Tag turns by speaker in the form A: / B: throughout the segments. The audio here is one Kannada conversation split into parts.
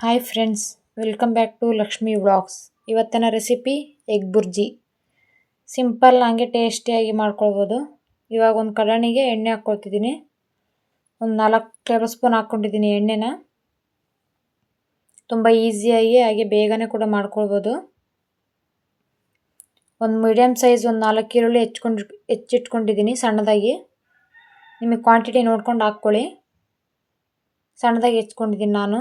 A: Hi friends, welcome back to Lakshmi vlogs. ಇವತ್ತಿನ ರೆಸಿಪಿ ಎಗ್ ಬುರ್ಜಿ. ಸಿಂಪಲ್ ಹಂಗೆ ಟೇಸ್ಟಿಯಾಗಿ ಮಾಡ್ಕೊಳ್ಬೋದು. ಇವಾಗ ಒಂದು ಕಡಾಣಿಗೆ ಎಣ್ಣೆ ಹಾಕ್ಕೊಳ್ತಿದ್ದೀನಿ. ಒಂದು 4 ಟೇಬಲ್ ಸ್ಪೂನ್ ಹಾಕ್ಕೊಂಡಿದ್ದೀನಿ ಎಣ್ಣೆನ. ತುಂಬ ಈಸಿಯಾಗಿ ಹಾಗೆ ಬೇಗನೆ ಕೂಡ ಮಾಡ್ಕೊಳ್ಬೋದು. ಒಂದು ಮೀಡಿಯಮ್ ಸೈಜ್ ಒಂದು 4 ಈರುಳ್ಳಿ ಹೆಚ್ಚಿಟ್ಕೊಂಡಿದ್ದೀನಿ ಸಣ್ಣದಾಗಿ. ನಿಮಗೆ ಕ್ವಾಂಟಿಟಿ ನೋಡ್ಕೊಂಡು ಹಾಕ್ಕೊಳ್ಳಿ. ಸಣ್ಣದಾಗಿ ಹೆಚ್ಕೊಂಡಿದ್ದೀನಿ ನಾನು.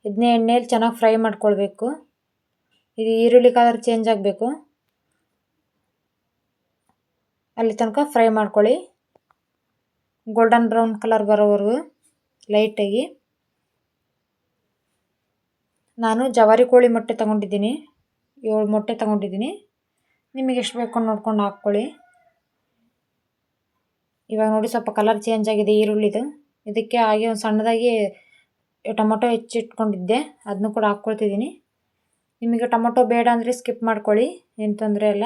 A: ಇದನ್ನೇ ಎಣ್ಣೆಯಲ್ಲಿ ಚೆನ್ನಾಗಿ ಫ್ರೈ ಮಾಡ್ಕೊಳ್ಬೇಕು. ಇದು ಈರುಳ್ಳಿ ಕಲರ್ ಚೇಂಜ್ ಆಗಬೇಕು, ಅಲ್ಲಿ ತನಕ ಫ್ರೈ ಮಾಡ್ಕೊಳ್ಳಿ. ಗೋಲ್ಡನ್ ಬ್ರೌನ್ ಕಲರ್ ಬರೋವರೆಗೂ ಲೈಟಾಗಿ. ನಾನು ಜವಾರಿ ಕೋಳಿ ಮೊಟ್ಟೆ ತೊಗೊಂಡಿದ್ದೀನಿ, 7 ಮೊಟ್ಟೆ ತೊಗೊಂಡಿದ್ದೀನಿ. ನಿಮಗೆ ಎಷ್ಟು ಬೇಕು ನೋಡ್ಕೊಂಡು ಹಾಕ್ಕೊಳ್ಳಿ. ಇವಾಗ ನೋಡಿ ಸ್ವಲ್ಪ ಕಲರ್ ಚೇಂಜ್ ಆಗಿದೆ ಈರುಳ್ಳಿದು. ಇದಕ್ಕೆ ಹಾಗೆ ಒಂದು ಸಣ್ಣದಾಗಿ ಟೊಮೊಟೊ ಹೆಚ್ಚಿಟ್ಕೊಂಡಿದ್ದೆ, ಅದನ್ನು ಕೂಡ ಹಾಕ್ಕೊಳ್ತಿದ್ದೀನಿ. ನಿಮಗೆ ಟೊಮೊಟೊ ಬೇಡ ಅಂದರೆ ಸ್ಕಿಪ್ ಮಾಡ್ಕೊಳ್ಳಿ, ಏನು ತೊಂದರೆ ಇಲ್ಲ.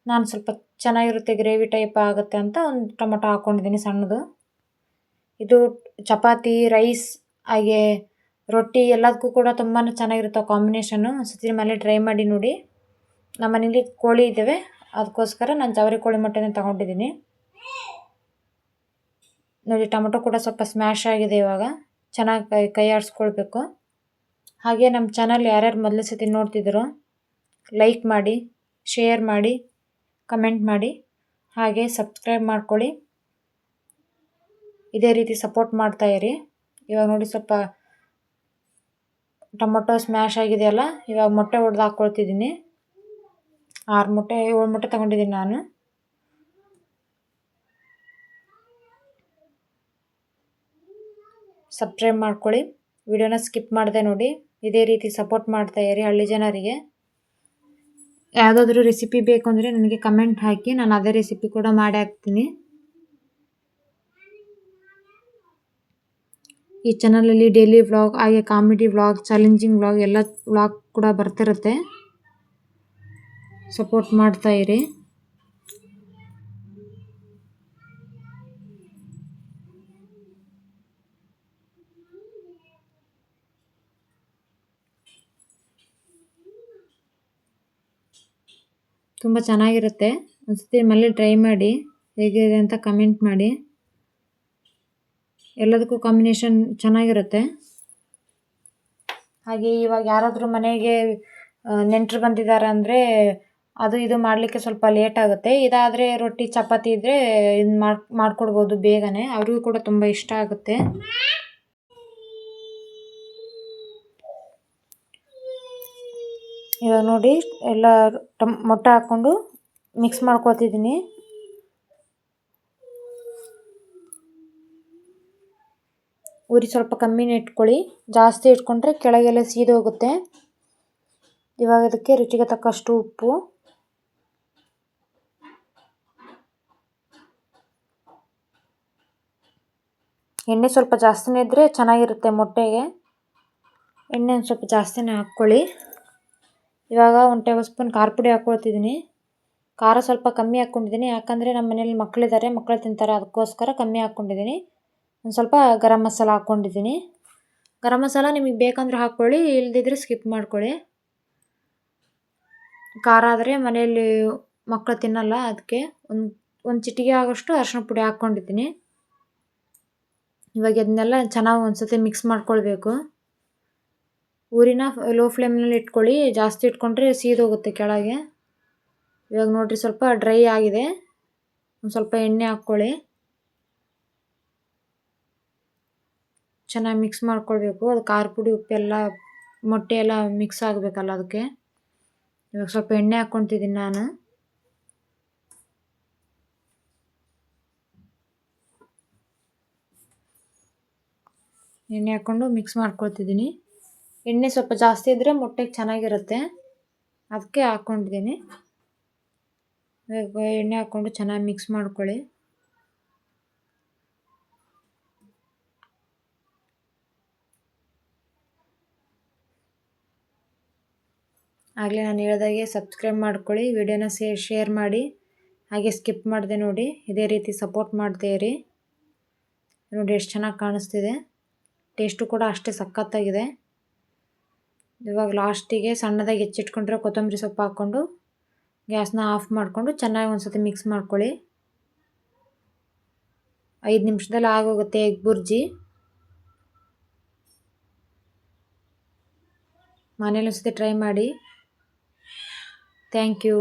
A: ನಾನು ಸ್ವಲ್ಪ ಚೆನ್ನಾಗಿರುತ್ತೆ, ಗ್ರೇವಿ ಟೈಪ್ ಆಗುತ್ತೆ ಅಂತ ಒಂದು ಟೊಮೊಟೊ ಹಾಕ್ಕೊಂಡಿದ್ದೀನಿ ಸಣ್ಣದು. ಇದು ಚಪಾತಿ, ರೈಸ್ ಹಾಗೆ ರೊಟ್ಟಿ ಎಲ್ಲದಕ್ಕೂ ಕೂಡ ತುಂಬಾ ಚೆನ್ನಾಗಿರುತ್ತೆ ಕಾಂಬಿನೇಷನ್ನು. ಒಂದ್ಸತಿ ಮನೇಲಿ ಟ್ರೈ ಮಾಡಿ ನೋಡಿ. ನಮ್ಮ ಮನೇಲಿ ಕೋಳಿ ಇದ್ದಾವೆ, ಅದಕ್ಕೋಸ್ಕರ ನಾನು ಜವಾರಿ ಕೋಳಿ ಮೊಟ್ಟೆನ ತೊಗೊಂಡಿದ್ದೀನಿ. ನೋಡಿ ಟೊಮೊಟೊ ಕೂಡ ಸ್ವಲ್ಪ ಸ್ಮ್ಯಾಶ್ ಆಗಿದೆ. ಇವಾಗ ಚೆನ್ನಾಗಿ ಕೈ ಆಡಿಸ್ಕೊಳ್ಬೇಕು. ಹಾಗೆ ನಮ್ಮ ಚಾನಲ್ ಯಾರ್ಯಾರು ಮೊದಲ ಸತಿ ನೋಡ್ತಿದ್ದೀರೋ ಲೈಕ್ ಮಾಡಿ, ಶೇರ್ ಮಾಡಿ, ಕಮೆಂಟ್ ಮಾಡಿ, ಹಾಗೆ ಸಬ್ಸ್ಕ್ರೈಬ್ ಮಾಡ್ಕೊಳ್ಳಿ. ಇದೇ ರೀತಿ ಸಪೋರ್ಟ್ ಮಾಡ್ತಾ ಇರಿ. ಇವಾಗ ನೋಡಿ ಸ್ವಲ್ಪ ಟೊಮೊಟೊ ಸ್ಮ್ಯಾಶ್ ಆಗಿದೆಯಲ್ಲ, ಇವಾಗ ಮೊಟ್ಟೆ ಹೊಡೆದು ಹಾಕ್ಕೊಳ್ತಿದ್ದೀನಿ. 7 ಮೊಟ್ಟೆ ತೊಗೊಂಡಿದ್ದೀನಿ ನಾನು. ಸಬ್ಸ್ಕ್ರೈಬ್ ಮಾಡ್ಕೊಳ್ಳಿ, ವಿಡಿಯೋನ ಸ್ಕಿಪ್ ಮಾಡದೆ ನೋಡಿ. ಇದೇ ರೀತಿ ಸಪೋರ್ಟ್ ಮಾಡ್ತಾ ಇರಿ ಹಳ್ಳಿ ಜನರಿಗೆ. ಯಾವುದಾದ್ರೂ ರೆಸಿಪಿ ಬೇಕು ಅಂದರೆ ನನಗೆ ಕಮೆಂಟ್ ಹಾಕಿ, ನಾನು ಅದೇ ರೆಸಿಪಿ ಕೂಡ ಮಾಡಿ ಹಾಕ್ತೀನಿ. ಈ ಚಾನಲಲ್ಲಿ ಡೈಲಿ ವ್ಲಾಗ್ ಹಾಗೆ ಕಾಮಿಡಿ ವ್ಲಾಗ್, ಚಾಲೆಂಜಿಂಗ್ ವ್ಲಾಗ್ ಎಲ್ಲ ವ್ಲಾಗ್ ಕೂಡ ಬರ್ತಿರುತ್ತೆ. ಸಪೋರ್ಟ್ ಮಾಡ್ತಾ ಇರಿ. ತುಂಬ ಚೆನ್ನಾಗಿರುತ್ತೆ. ಒಂದ್ಸತಿ ಮನೇಲಿ ಟ್ರೈ ಮಾಡಿ, ಹೇಗಿದೆ ಅಂತ ಕಮೆಂಟ್ ಮಾಡಿ. ಎಲ್ಲದಕ್ಕೂ ಕಾಂಬಿನೇಷನ್ ಚೆನ್ನಾಗಿರುತ್ತೆ. ಹಾಗೆ ಇವಾಗ ಯಾರಾದರೂ ಮನೆಗೆ ನೆಂಟರು ಬಂದಿದ್ದಾರೆ ಅಂದರೆ ಅದು ಇದು ಮಾಡಲಿಕ್ಕೆ ಸ್ವಲ್ಪ ಲೇಟ್ ಆಗುತ್ತೆ. ಇದಾದರೆ ರೊಟ್ಟಿ ಚಪಾತಿ ಇದ್ದರೆ ಇದು ಮಾಡ್ಕೊಡ್ಬೋದು ಬೇಗನೆ. ಅವ್ರಿಗೂ ಕೂಡ ತುಂಬ ಇಷ್ಟ ಆಗುತ್ತೆ. ಇವಾಗ ನೋಡಿ ಎಲ್ಲ ಮೊಟ್ಟೆ ಹಾಕ್ಕೊಂಡು ಮಿಕ್ಸ್ ಮಾಡ್ಕೊತಿದ್ದೀನಿ. ಉರಿ ಸ್ವಲ್ಪ ಕಮ್ಮಿನೇ ಇಟ್ಕೊಳ್ಳಿ, ಜಾಸ್ತಿ ಇಟ್ಕೊಂಡ್ರೆ ಕೆಳಗೆಲ್ಲ ಸೀದೋಗುತ್ತೆ. ಇವಾಗ ಇದಕ್ಕೆ ರುಚಿಗೆ ತಕ್ಕಷ್ಟು ಉಪ್ಪು, ಎಣ್ಣೆ ಸ್ವಲ್ಪ ಜಾಸ್ತಿನೇ ಇದ್ದರೆ ಚೆನ್ನಾಗಿರುತ್ತೆ ಮೊಟ್ಟೆಗೆ. ಎಣ್ಣೆ ಒಂದು ಸ್ವಲ್ಪ ಜಾಸ್ತಿನೇ ಹಾಕ್ಕೊಳ್ಳಿ. ಇವಾಗ 1 ಟೇಬಲ್ ಸ್ಪೂನ್ ಖಾರ ಪುಡಿ ಹಾಕ್ಕೊಳ್ತಿದ್ದೀನಿ. ಖಾರ ಸ್ವಲ್ಪ ಕಮ್ಮಿ ಹಾಕ್ಕೊಂಡಿದ್ದೀನಿ, ಯಾಕಂದರೆ ನಮ್ಮ ಮನೇಲಿ ಮಕ್ಕಳಿದ್ದಾರೆ, ಮಕ್ಕಳು ತಿಂತಾರೆ, ಅದಕ್ಕೋಸ್ಕರ ಕಮ್ಮಿ ಹಾಕ್ಕೊಂಡಿದ್ದೀನಿ. ಒಂದು ಸ್ವಲ್ಪ ಗರಂ ಮಸಾಲ ಹಾಕ್ಕೊಂಡಿದ್ದೀನಿ. ಗರಂ ಮಸಾಲ ನಿಮಗೆ ಬೇಕಂದರೆ ಹಾಕ್ಕೊಳ್ಳಿ, ಇಲ್ಲದಿದ್ದರೆ ಸ್ಕಿಪ್ ಮಾಡ್ಕೊಳ್ಳಿ. ಖಾರ ಆದರೆ ಮನೆಯಲ್ಲಿ ಮಕ್ಕಳು ತಿನ್ನಲ್ಲ, ಅದಕ್ಕೆ ಒಂದು ಚಿಟಿಕೆ ಆಗೋಷ್ಟು ಅರಿಶಿನ ಪುಡಿ ಹಾಕ್ಕೊಂಡಿದ್ದೀನಿ. ಇವಾಗ ಇದನ್ನೆಲ್ಲ ಚೆನ್ನಾಗಿ ಒಂದ್ಸತಿ ಮಿಕ್ಸ್ ಮಾಡ್ಕೊಳ್ಬೇಕು. ಊರಿನ ಲೋ ಫ್ಲೇಮ್ನಲ್ಲಿ ಇಟ್ಕೊಳ್ಳಿ, ಜಾಸ್ತಿ ಇಟ್ಕೊಂಡ್ರೆ ಸೀದೋಗುತ್ತೆ ಕೆಳಗೆ. ಇವಾಗ ನೋಡಿರಿ ಸ್ವಲ್ಪ ಡ್ರೈ ಆಗಿದೆ. ಒಂದು ಸ್ವಲ್ಪ ಎಣ್ಣೆ ಹಾಕ್ಕೊಳ್ಳಿ, ಚೆನ್ನಾಗಿ ಮಿಕ್ಸ್ ಮಾಡ್ಕೊಳ್ಬೇಕು. ಅದು ಖಾರ ಪುಡಿ ಉಪ್ಪೆಲ್ಲ ಮೊಟ್ಟೆ ಎಲ್ಲ ಮಿಕ್ಸ್ ಆಗಬೇಕಲ್ಲ, ಅದಕ್ಕೆ ಇವಾಗ ಸ್ವಲ್ಪ ಎಣ್ಣೆ ಹಾಕ್ಕೊತಿದ್ದೀನಿ ನಾನು. ಎಣ್ಣೆ ಹಾಕ್ಕೊಂಡು ಮಿಕ್ಸ್ ಮಾಡ್ಕೊಳ್ತಿದ್ದೀನಿ. ಎಣ್ಣೆ ಸ್ವಲ್ಪ ಜಾಸ್ತಿ ಇದ್ದರೆ ಮೊಟ್ಟೆಗೆ ಚೆನ್ನಾಗಿರುತ್ತೆ, ಅದಕ್ಕೆ ಹಾಕ್ಕೊಂಡಿದ್ದೀನಿ. ಎಣ್ಣೆ ಹಾಕ್ಕೊಂಡು ಚೆನ್ನಾಗಿ ಮಿಕ್ಸ್ ಮಾಡ್ಕೊಳ್ಳಿ. ಆಗಲೇ ನಾನು ಹೇಳ್ದಾಗೆ ಸಬ್ಸ್ಕ್ರೈಬ್ ಮಾಡ್ಕೊಳ್ಳಿ, ವಿಡಿಯೋನ ಶೇರ್ ಮಾಡಿ, ಹಾಗೆ ಸ್ಕಿಪ್ ಮಾಡಿದೆ ನೋಡಿ. ಇದೇ ರೀತಿ ಸಪೋರ್ಟ್ ಮಾಡ್ತಾ ಇರಿ. ನೋಡಿ ಎಷ್ಟು ಚೆನ್ನಾಗಿ ಕಾಣಿಸ್ತಿದೆ. ಟೇಸ್ಟು ಕೂಡ ಅಷ್ಟೇ ಸಖತ್ತಾಗಿದೆ. ಇವಾಗ ಲಾಸ್ಟಿಗೆ ಸಣ್ಣದಾಗಿ ಹೆಚ್ಚಿಟ್ಕೊಂಡಿರೋ ಕೊತ್ತಂಬರಿ ಸೊಪ್ಪು ಹಾಕ್ಕೊಂಡು ಗ್ಯಾಸ್ನ ಆಫ್ ಮಾಡಿಕೊಂಡು ಚೆನ್ನಾಗಿ ಒಂದ್ಸತಿ ಮಿಕ್ಸ್ ಮಾಡ್ಕೊಳ್ಳಿ. 5 ನಿಮಿಷದಲ್ಲಿ ಆಗೋಗುತ್ತೆ ಎಗ್ ಬುರ್ಜಿ. ಮನೇಲಿ ಒಂದ್ಸತಿ ಟ್ರೈ ಮಾಡಿ. Thank you.